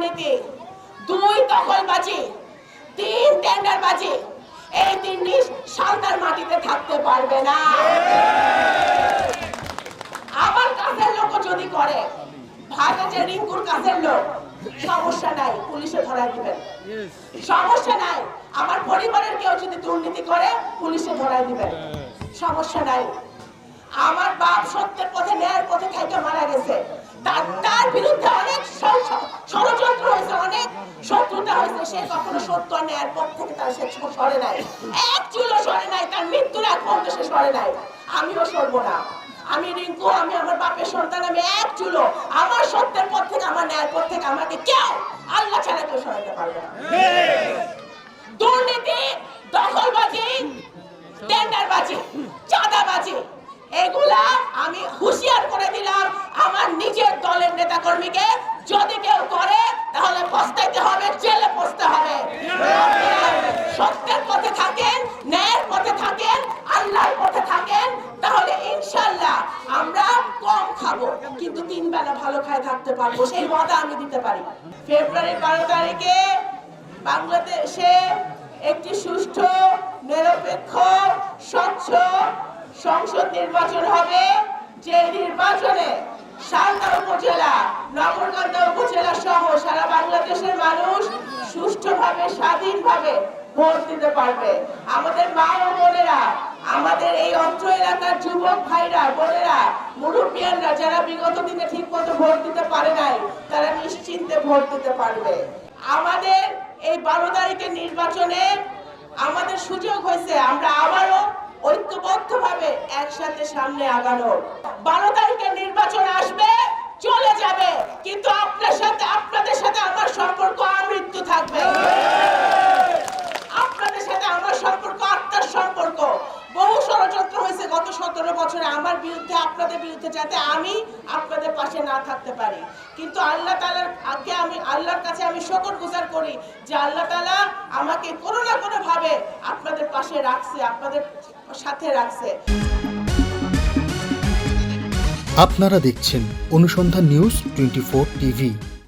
দুর্নীতি, 2 দখলবাজি, 3 টেন্ডারবাজি, এই 3 সালতার মাটিতে থাকতে পারবে না। আমার কাছের লোক যদি করে, ভারতে যে রিঙ্কুর কাছের লোক, সমস্যা নাই, পুলিশে ধরাই দিবেন, সমস্যা নাই। আমার পরিবারের কেউ যদি দুর্নীতি করে, পুলিশে ধরাই দিবেন, সমস্যা নাই। আমার বাপ সত্যের পথে ন্যায়ের পথে থাইকা মারা গেছে, তার বিরুদ্ধে অনেক ষড়যন্ত্র হয়েছে, অনেক শত্রুতা হয়েছে, সে কখনো সত্য ন্যায়ের পথ থেকে তার সে সরে নাই, এক চুলও সরে নাই, তার মৃত্যুর আগ পর্যন্ত সে সরে নাই। আমিও সরবো না। আমি রিঙ্কু, আমি আমার বাপের সন্তান, আমি এক চুলো আমার সত্যের পথ থেকে, আমার ন্যায়ের পথ থেকে আমাকে কেউ, আল্লাহ ছাড়া কেউ সরাতে পারবে না। দুর্নীতি, দখলবাজি, টেন্ডারবাজি, চাঁদাবাজি, এগুলা আমি হুঁশিয়ার করে দিলাম আমার নিজের দলের নেতা কর্মীকে, যদি কেউ করে তাহলে পস্তাইতে হবে, জেলে পস্তে হবে। সত্যের পথে থাকেন, ন্যায়ের পথে থাকেন, আল্লাহর পথে থাকেন, তাহলে ইনশাআল্লাহ আমরা কম খাবো কিন্তু 3 বেলা ভালো খায় থাকতে পারবো, সেই ওয়াদা আমি দিতে পারি। ফেব্রুয়ারি 12 তারিখে বাংলাদেশে একটি সুষ্ঠু, নিরপেক্ষ, স্বচ্ছ সংসদ নির্বাচন হবে, যে নির্বাচনে সালতা উপজেলা, নগরকান্দা উপজেলা সহ সারা বাংলাদেশের মানুষ সুষ্ঠুভাবে, স্বাধীনভাবে ভোট দিতে পারবে। আমাদের মা ও বোনেরা, আমাদের এই অত্র এলাকার যুবক ভাইরা, বোনেরা, মুরব্বিয়ানরা যারা বিগত দিনে ঠিক মতো ভোট দিতে পারে নাই, তারা নিশ্চিন্তে ভোট দিতে পারবে। আমাদের এই 12 তারিখের নির্বাচনে আমাদের সুযোগ হয়েছে আমরা আবারও ঐক্যবদ্ধভাবে একসাথে সামনে আগানো। 12 তারিখের নির্বাচন আসবে, চলে যাবে, কিন্তু আপনাদের সাথে আমার সম্পর্ক আমৃত্যু থাকবে। আপনাদের সাথে আমার সম্পর্ক আত্মার সম্পর্ক। বহু ষড়যন্ত্র হয়েছে গত 17 বছরে আমার বিরুদ্ধে, আপনাদের বিরুদ্ধে, যাতে আমি আপনাদের পাশে না থাকতে পারি, কিন্তু আল্লাহ তাআলার আগে আমি আল্লাহর কাছে আমি শুকরগুজার করি যে আল্লাহ তাআলা আমাকে কোনো না কোনো ভাবে আপনাদের পাশে রাখছে, আপনাদের সাথে রাখছে। আপনারা দেখছেন অনুসন্ধান নিউজ 24 টিভি।